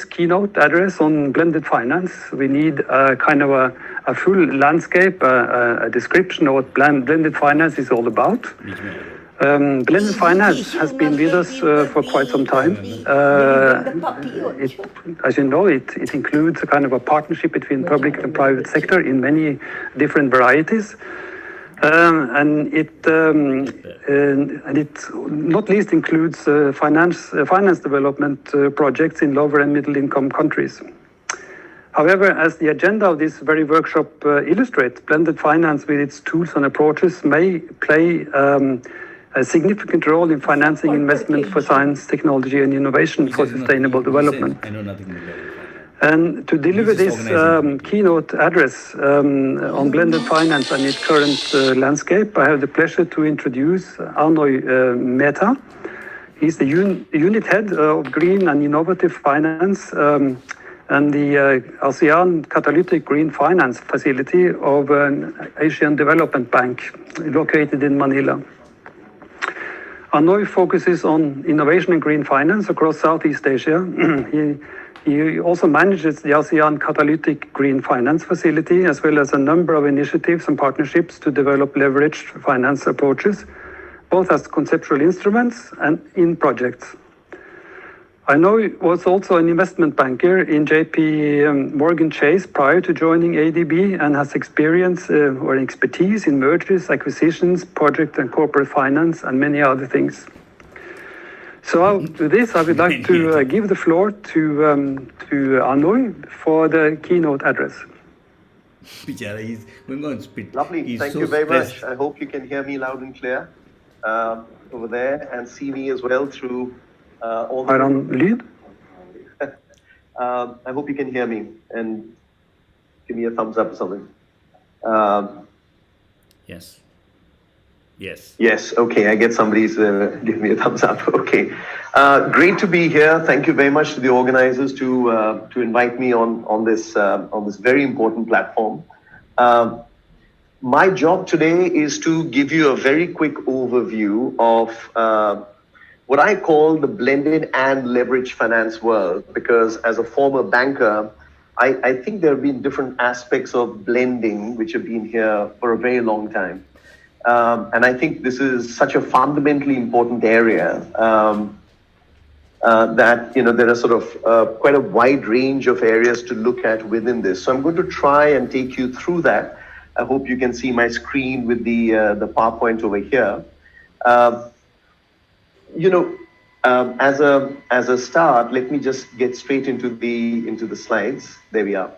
keynote address on blended finance, we need a kind of a full landscape, a description of what blended finance is all about. Blended finance has been with us for quite some time. As you know, it includes a kind of a partnership between public and private sector in many different varieties. And it not least includes finance development projects in lower and middle income countries. However, as the agenda of this very workshop illustrates, blended finance with its tools and approaches may play a significant role in financing investment for science, technology and innovation for sustainable development. I know nothing about it. And to deliver this keynote address on blended finance and its current landscape, I have the pleasure to introduce Anouj Mehta. He's the unit head of Green and Innovative Finance and the ASEAN Catalytic Green Finance Facility of an Asian Development Bank located in Manila. Anouj focuses on innovation and green finance across Southeast Asia. He also manages the ASEAN Catalytic Green Finance Facility, as well as a number of initiatives and partnerships to develop leveraged finance approaches, both as conceptual instruments and in projects. Anouj was also an investment banker in JP Morgan Chase prior to joining ADB and has experience or expertise in mergers, acquisitions, project and corporate finance, and many other things. So with this, I would like to give the floor to Anouj for the keynote address. He's going on spit. Lovely. Thank you very much. I hope you can hear me loud and clear over there and see me as well through all the... I hope you can hear me and give me a thumbs up or something. Yes. Yes. Yes. Okay. I get somebody's give me a thumbs up. Okay. Great to be here. Thank you very much to the organizers to invite me on this very important platform. My job today is to give you a very quick overview of what I call the blended and leveraged finance world, because as a former banker, I think there have been different aspects of blending which have been here for a very long time. And I think this is such a fundamentally important area that, there are sort of quite a wide range of areas to look at within this. So I'm going to try and take you through that. I hope you can see my screen with the PowerPoint over here. As a start, let me just get straight into the slides. There we are.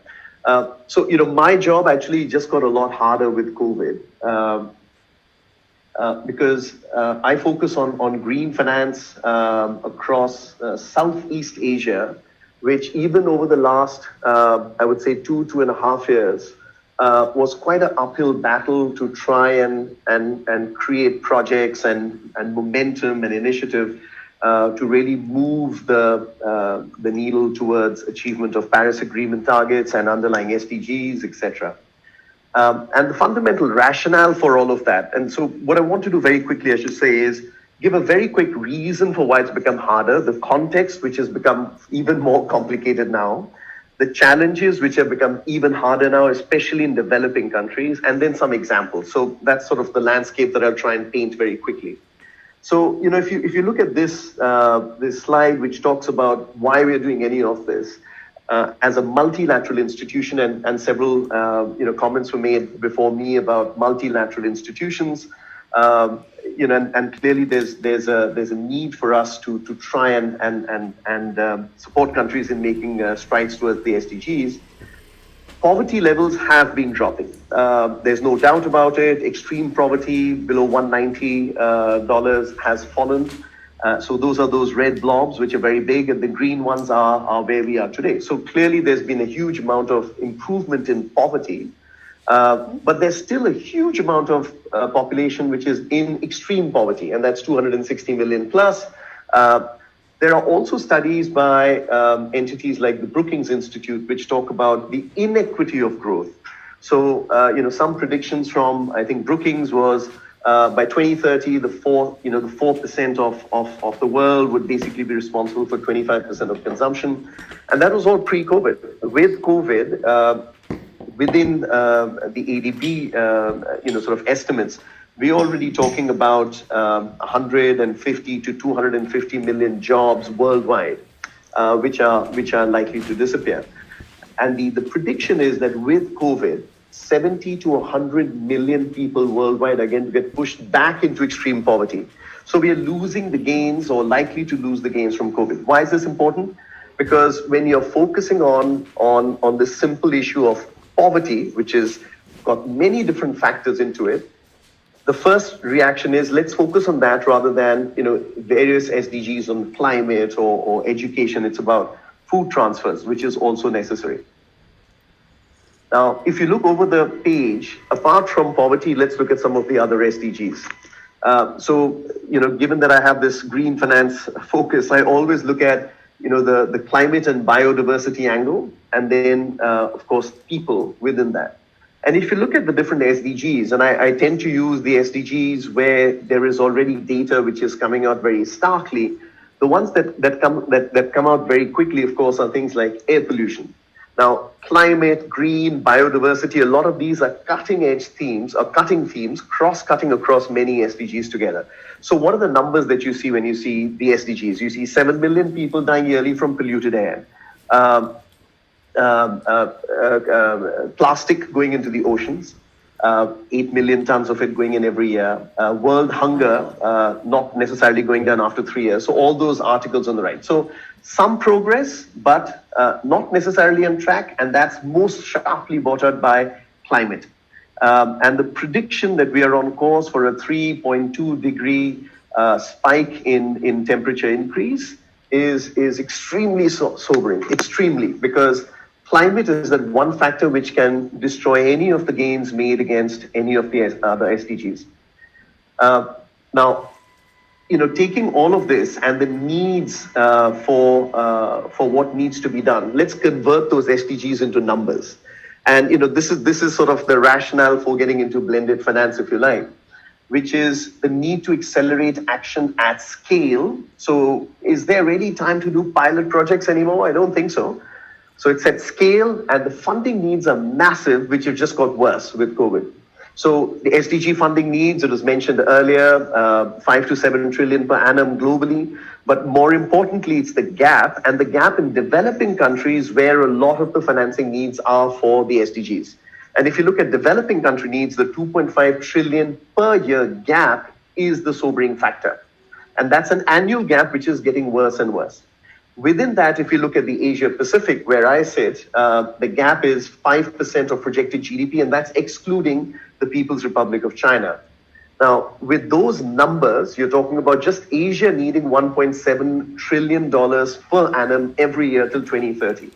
So my job actually just got a lot harder with COVID. Because I focus on green finance across Southeast Asia, which even over the last, I would say 2.5 years, was quite an uphill battle to try and create projects and momentum and initiative to really move the needle towards achievement of Paris Agreement targets and underlying SDGs, etc. And the fundamental rationale for all of that. And so what I want to do very quickly, I should say, is give a very quick reason for why it's become harder, the context, which has become even more complicated now, the challenges, which have become even harder now, especially in developing countries, and then some examples. So that's sort of the landscape that I'll try and paint very quickly. So, if you look at this slide, which talks about why we're doing any of this, as a multilateral institution, and several comments were made before me about multilateral institutions, and clearly there's a need for us to try and support countries in making strides towards the SDGs. Poverty levels have been dropping. There's no doubt about it. Extreme poverty below $190 has fallen. So those are those red blobs, which are very big, and the green ones are where we are today. So clearly there's been a huge amount of improvement in poverty, but there's still a huge amount of population which is in extreme poverty, and that's 260 million plus. There are also studies by entities like the Brookings Institute, which talk about the inequity of growth. So, some predictions from, I think, Brookings was By 2030, the 4% of the world would basically be responsible for 25% of consumption. And that was all pre-COVID. With COVID, within the ADB, sort of estimates, we're already talking about 150 to 250 million jobs worldwide, which are likely to disappear. And the prediction is that with COVID, 70 to 100 million people worldwide are going to get pushed back into extreme poverty. So we are losing the gains or likely to lose the gains from COVID. Why is this important? Because when you're focusing on this simple issue of poverty, which has got many different factors into it, the first reaction is let's focus on that rather than various SDGs on climate or education. It's about food transfers, which is also necessary. Now, if you look over the page, apart from poverty, let's look at some of the other SDGs. Given that I have this green finance focus, I always look at the climate and biodiversity angle, and then of course people within that. And if you look at the different SDGs, and I tend to use the SDGs where there is already data which is coming out very starkly, the ones that come out very quickly, of course, are things like air pollution. Now, climate, green, biodiversity, a lot of these are cutting-edge themes, or cutting themes, cross-cutting across many SDGs together. So what are the numbers that you see when you see the SDGs? You see 7 million people dying yearly from polluted air. Plastic going into the oceans, 8 million tons of it going in every year. World hunger not necessarily going down after 3 years. So all those articles on the right. So some progress, but not necessarily on track, and that's most sharply brought out by climate. And the prediction that we are on course for a 3.2 degree spike in temperature increase is extremely sobering, extremely, because climate is that one factor which can destroy any of the gains made against any of the other SDGs. Now, taking all of this and the needs for what needs to be done, let's convert those SDGs into numbers. And this is sort of the rationale for getting into blended finance, if you like, which is the need to accelerate action at scale. So is there really time to do pilot projects anymore? I don't think so. So it's at scale, and the funding needs are massive, which have just got worse with COVID. So the SDG funding needs, it was mentioned earlier, 5 to 7 trillion per annum globally. But more importantly, it's the gap, and the gap in developing countries where a lot of the financing needs are for the SDGs. And if you look at developing country needs, the 2.5 trillion per year gap is the sobering factor. And that's an annual gap which is getting worse and worse. Within that, if you look at the Asia Pacific, where I sit, the gap is 5% of projected GDP, and that's excluding the People's Republic of China. Now, with those numbers, you're talking about just Asia needing $1.7 trillion per annum every year till 2030.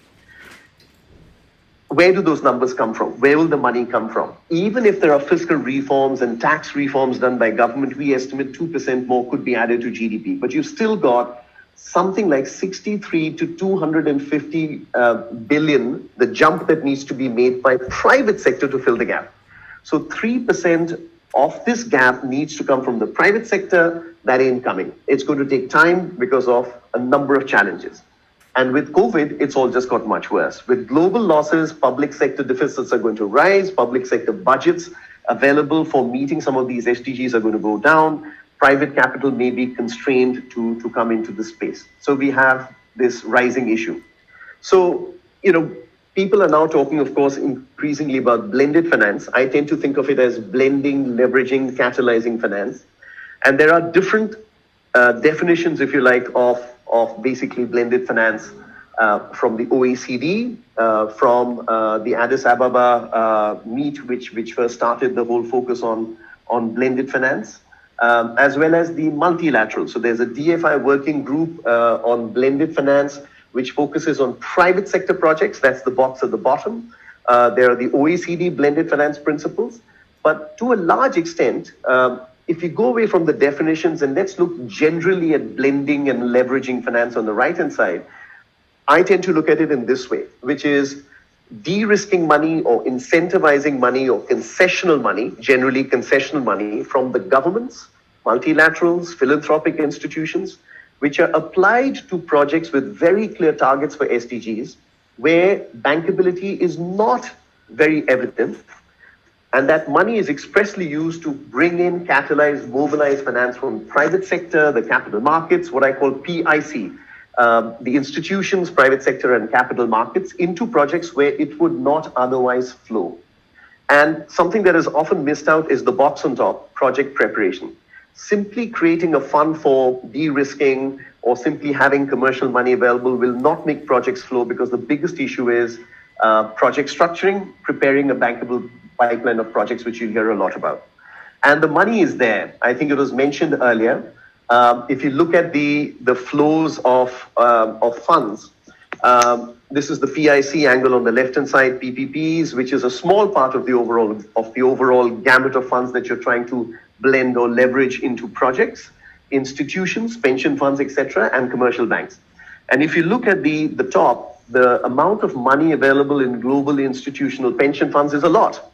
Where do those numbers come from? Where will the money come from? Even if there are fiscal reforms and tax reforms done by government, we estimate 2% more could be added to GDP. But you've still got something like 63 to 250 billion, the jump that needs to be made by private sector to fill the gap. So 3% of this gap needs to come from the private sector. That ain't coming. It's going to take time because of a number of challenges. And with COVID, it's all just got much worse. With global losses, public sector deficits are going to rise, public sector budgets available for meeting some of these SDGs are going to go down. Private capital may be constrained to come into the space. So we have this rising issue. So, people are now talking, of course, increasingly about blended finance. I tend to think of it as blending, leveraging, catalyzing finance. And there are different definitions, if you like, of basically blended finance from the OECD, from the Addis Ababa meet, which first started the whole focus on blended finance. As well as the multilateral. So there's a DFI working group on blended finance, which focuses on private sector projects. That's the box at the bottom. There are the OECD blended finance principles. But to a large extent, if you go away from the definitions and let's look generally at blending and leveraging finance on the right-hand side, I tend to look at it in this way, which is de-risking money or incentivizing money or concessional money, generally concessional money from the governments, multilaterals, philanthropic institutions, which are applied to projects with very clear targets for SDGs, where bankability is not very evident, and that money is expressly used to bring in, catalyze, mobilize finance from private sector, the capital markets, what I call PIC, the institutions, private sector and capital markets into projects where it would not otherwise flow. And something that is often missed out is the box on top, project preparation. Simply creating a fund for de-risking or simply having commercial money available will not make projects flow, because the biggest issue is project structuring, preparing a bankable pipeline of projects, which you'll hear a lot about. And the money is there. I think it was mentioned earlier. If you look at the flows of funds, this is the PIC angle on the left-hand side, PPPs, which is a small part of the overall gamut of funds that you're trying to blend or leverage into projects, institutions, pension funds, etc., and commercial banks. And if you look at the top, the amount of money available in global institutional pension funds is a lot.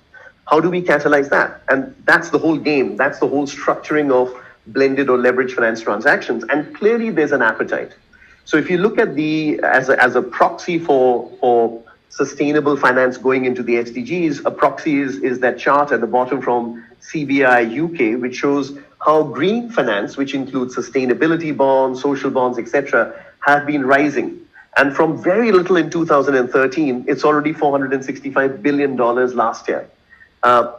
How do we catalyze that? And that's the whole game. That's the whole structuring of blended or leverage finance transactions. And clearly there's an appetite. So if you look at as a proxy for sustainable finance going into the SDGs, a proxy is that chart at the bottom from CBI UK, which shows how green finance, which includes sustainability bonds, social bonds, etc., have been rising. And from very little in 2013, it's already $465 billion last year.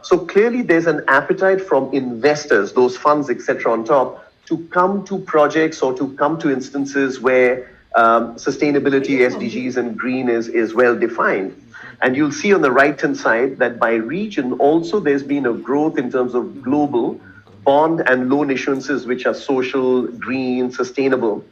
So clearly there's an appetite from investors, those funds, etc., on top, to come to projects or to come to instances where sustainability, SDGs, and green is well defined. And you'll see on the right-hand side that by region also there's been a growth in terms of global bond and loan issuances, which are social, green, sustainable.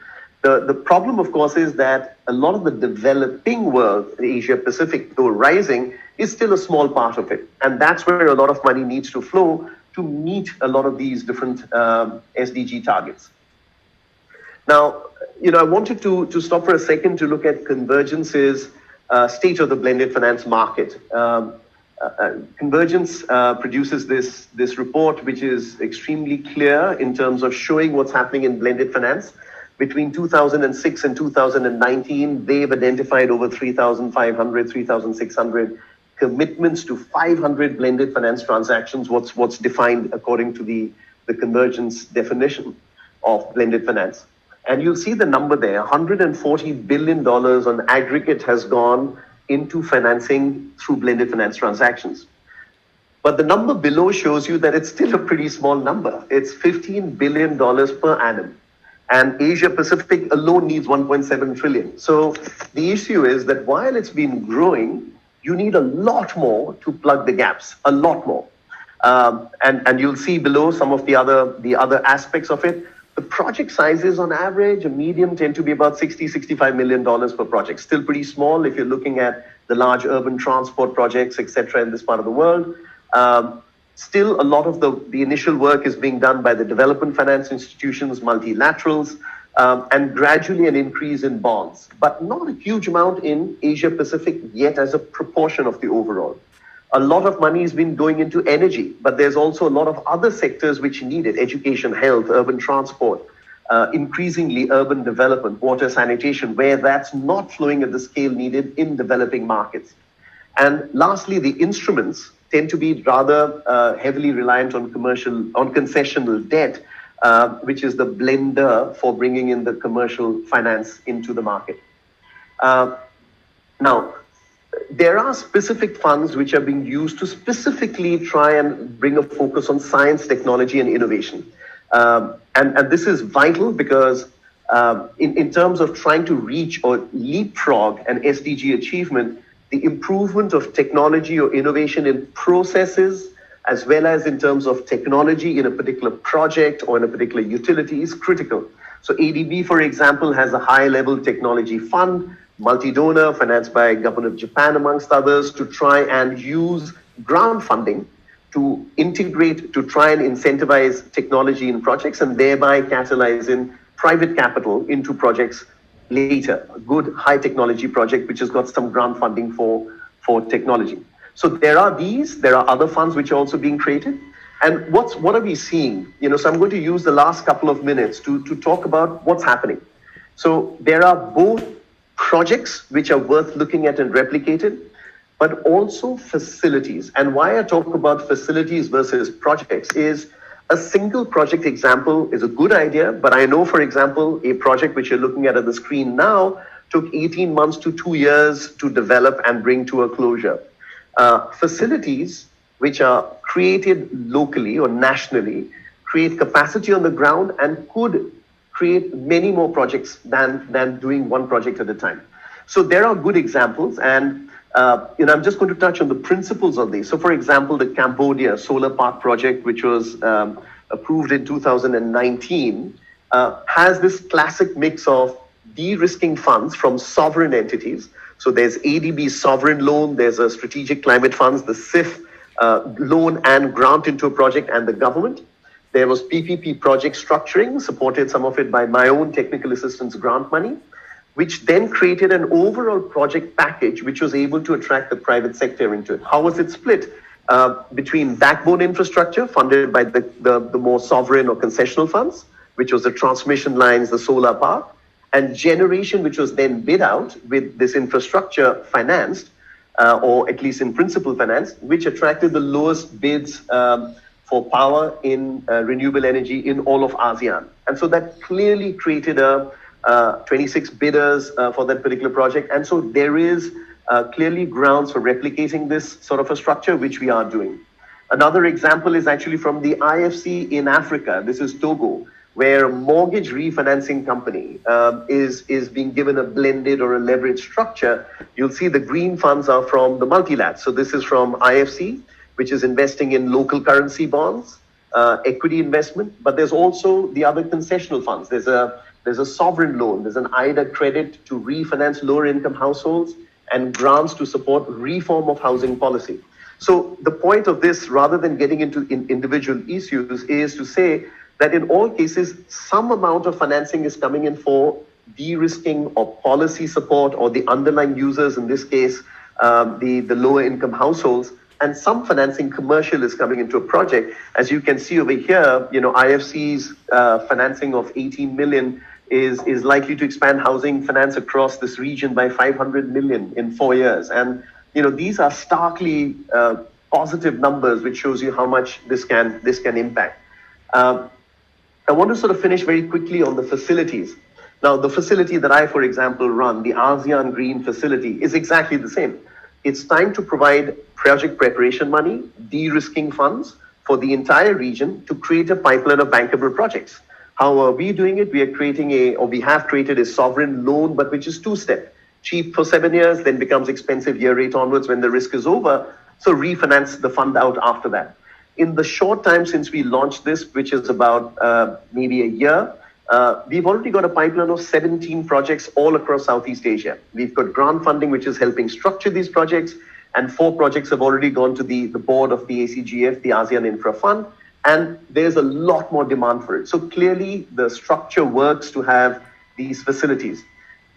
The problem, of course, is that a lot of the developing world, Asia Pacific, though rising, is still a small part of it. And that's where a lot of money needs to flow to meet a lot of these different SDG targets. Now, I wanted to stop for a second to look at Convergence's state of the blended finance market. Convergence produces this report, which is extremely clear in terms of showing what's happening in blended finance. Between 2006 and 2019, they've identified over 3,500, 3,600 commitments to 500 blended finance transactions, what's defined according to the Convergence definition of blended finance. And you'll see the number there, $140 billion on aggregate has gone into financing through blended finance transactions. But the number below shows you that it's still a pretty small number. It's $15 billion per annum. And Asia Pacific alone needs 1.7 trillion. So the issue is that while it's been growing, you need a lot more to plug the gaps, a lot more. And you'll see below some of the other aspects of it. The project sizes on average, a medium, tend to be about $60-65 million per project. Still pretty small if you're looking at the large urban transport projects, etc., in this part of the world. Still, a lot of the initial work is being done by the development finance institutions, multilaterals, and gradually an increase in bonds, but not a huge amount in Asia Pacific yet as a proportion of the overall. A lot of money has been going into energy, but there's also a lot of other sectors which need it: education, health, urban transport, increasingly urban development, water sanitation, where that's not flowing at the scale needed in developing markets. And lastly, the instruments tend to be rather heavily reliant on concessional debt, which is the blender for bringing in the commercial finance into the market. Now, there are specific funds which are being used to specifically try and bring a focus on science, technology, and innovation. And this is vital because in terms of trying to reach or leapfrog an SDG achievement, the improvement of technology or innovation in processes, as well as in terms of technology in a particular project or in a particular utility, is critical. So ADB, for example, has a high-level technology fund, multi-donor, financed by government of Japan, amongst others, to try and use grant funding to integrate, to try and incentivize technology in projects and thereby catalyze in private capital into projects later. A good high technology project which has got some grant funding for for technology. So there are other funds which are also being created. And what are we seeing? So I'm going to use the last couple of minutes to talk about what's happening. So there are both projects which are worth looking at and replicated, but also facilities. And why I talk about facilities versus projects is a single project example is a good idea, but I know, for example, a project which you're looking at the screen now took 18 months to 2 years to develop and bring to a closure. Facilities which are created locally or nationally create capacity on the ground and could create many more projects than doing one project at a time. So there are good examples, and I'm just going to touch on the principles of these. So, for example, the Cambodia solar park project, which was approved in 2019, has this classic mix of de-risking funds from sovereign entities. So there's ADB sovereign loan, there's a strategic climate funds, the SIF loan and grant into a project and the government. There was PPP project structuring, supported some of it by my own technical assistance grant money, which then created an overall project package which was able to attract the private sector into it. How was it split? Between backbone infrastructure funded by the more sovereign or concessional funds, which was the transmission lines, the solar park, and generation, which was then bid out with this infrastructure financed, or at least in principle financed, which attracted the lowest bids for power in renewable energy in all of ASEAN. And so that clearly created 26 bidders for that particular project. And so there is clearly grounds for replicating this sort of a structure, which we are doing. Another example is actually from the IFC in Africa. This is Togo, where a mortgage refinancing company is being given a blended or a leveraged structure. You'll see the green funds are from the multilat. So this is from IFC, which is investing in local currency bonds, equity investment, but there's also the other concessional funds. There's a sovereign loan, there's an IDA credit to refinance lower income households, and grants to support reform of housing policy. So the point of this, rather than getting into individual issues, is to say that in all cases, some amount of financing is coming in for de-risking or policy support, or the underlying users, in this case, the lower income households, and some financing commercial is coming into a project. As you can see over here, IFC's financing of 18 million is likely to expand housing finance across this region by 500 million in 4 years. And these are starkly positive numbers, which shows you how much this can impact. I want to sort of finish very quickly on the facilities. Now, the facility that I, for example, run, the ASEAN Green Facility, is exactly the same. It's time to provide project preparation money, de-risking funds for the entire region to create a pipeline of bankable projects. How are we doing it? We have created a sovereign loan, but which is two-step. Cheap for 7 years, then becomes expensive year 8 onwards when the risk is over. So refinance the fund out after that. In the short time since we launched this, which is about maybe a year, we've already got a pipeline of 17 projects all across Southeast Asia. We've got grant funding, which is helping structure these projects, and 4 projects have already gone to the board of the ACGF, the ASEAN Infra Fund, and there's a lot more demand for it. So clearly the structure works to have these facilities.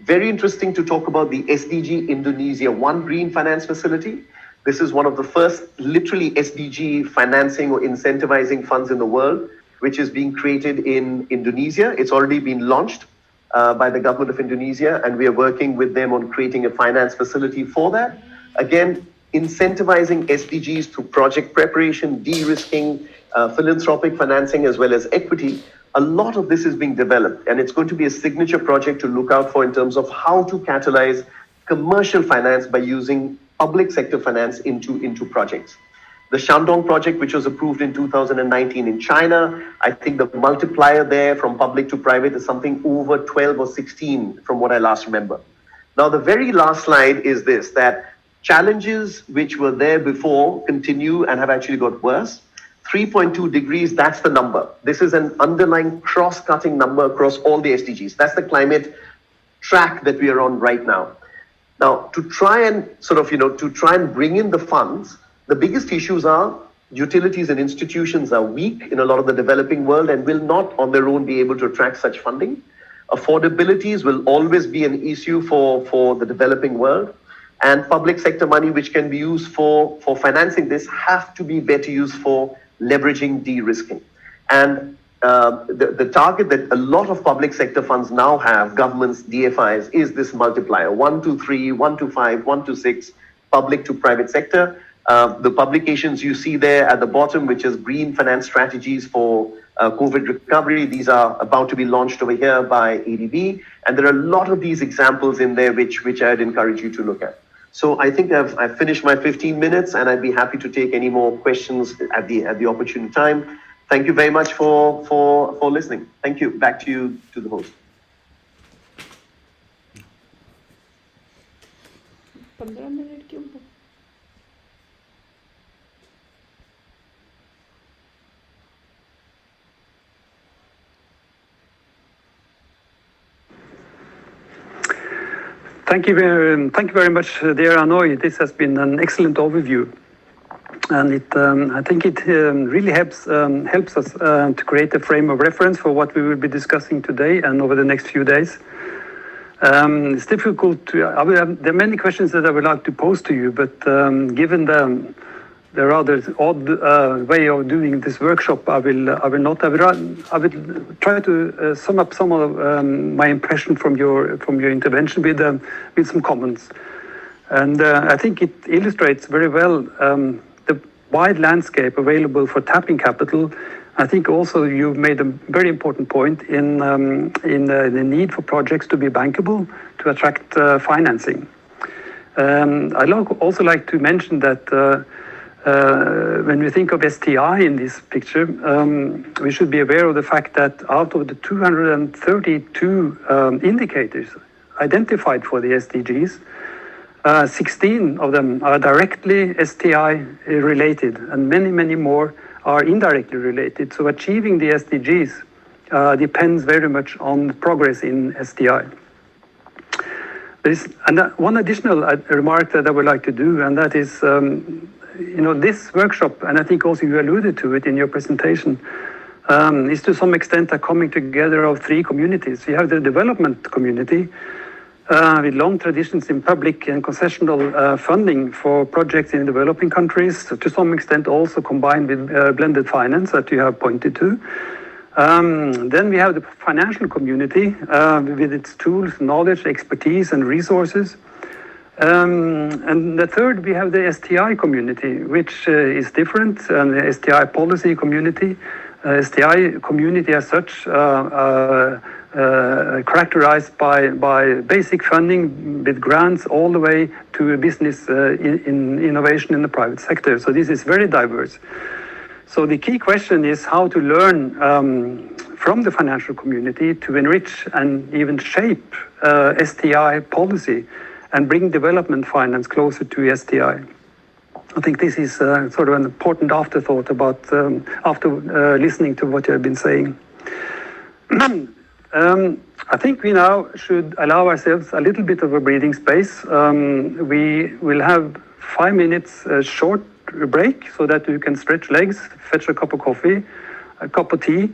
Very interesting to talk about the SDG Indonesia One Green Finance Facility. This is one of the first literally SDG financing or incentivizing funds in the world, which is being created in Indonesia. It's already been launched by the government of Indonesia, and we are working with them on creating a finance facility for that. Again, incentivizing SDGs through project preparation, de-risking, philanthropic financing, as well as equity. A lot of this is being developed, and it's going to be a signature project to look out for in terms of how to catalyze commercial finance by using public sector finance into projects. The Shandong project, which was approved in 2019 in China, I think the multiplier there from public to private is something over 12 or 16 from what I last remember. Now, the very last slide is this, that challenges which were there before continue and have actually got worse. 3.2 degrees, that's the number. This is an underlying cross-cutting number across all the SDGs. That's the climate track that we are on right now. Now, to try and bring in the funds, the biggest issues are utilities and institutions are weak in a lot of the developing world and will not on their own be able to attract such funding. Affordabilities will always be an issue for the developing world. And public sector money, which can be used for financing this, have to be better used for leveraging de-risking. And the target that a lot of public sector funds now have, governments, DFIs, is this multiplier, 1 to 3, 1 to 5, 1 to 6, public to private sector. The publications you see there at the bottom, which is green finance strategies for COVID recovery, these are about to be launched over here by ADB. And there are a lot of these examples in there, which I'd encourage you to look at. So I think I've finished my 15 minutes, and I'd be happy to take any more questions at the opportune time. Thank you very much for listening. Thank you. Back to you, to the host. 15 minute क्यों? Thank you very much, dear Anouj. This has been an excellent overview, and I think it really helps us to create a frame of reference for what we will be discussing today and over the next few days. It's difficult to. There are many questions that I would like to pose to you, but given the rather odd way of doing this workshop, I will try to sum up some of my impression from your intervention with some comments. And I think it illustrates very well the wide landscape available for tapping capital. I think also you've made a very important point in the need for projects to be bankable to attract financing. I'd also like to mention that when we think of STI in this picture, we should be aware of the fact that out of the 232 indicators identified for the SDGs, 16 of them are directly STI related, and many more are indirectly related. So achieving the SDGs depends very much on progress in STI. One additional remark that I would like to do, and that is, this workshop, and I think also you alluded to it in your presentation, is to some extent a coming together of three communities. You have the development community with long traditions in public and concessional funding for projects in developing countries, to some extent also combined with blended finance that you have pointed to. Then we have the financial community with its tools, knowledge, expertise, and resources. And the third, we have the STI community, which is different, and the STI policy community. STI community as such characterized by basic funding with grants all the way to business in innovation in the private sector. So this is very diverse. So the key question is how to learn from the financial community to enrich and even shape STI policy and bring development finance closer to STI. I think this is sort of an important afterthought about after listening to what you have been saying. I think we now should allow ourselves a little bit of a breathing space. We will have 5 minutes short break so that you can stretch legs, fetch a cup of coffee, a cup of tea,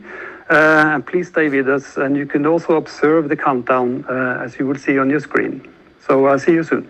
and please stay with us. And you can also observe the countdown as you will see on your screen. So I'll see you soon.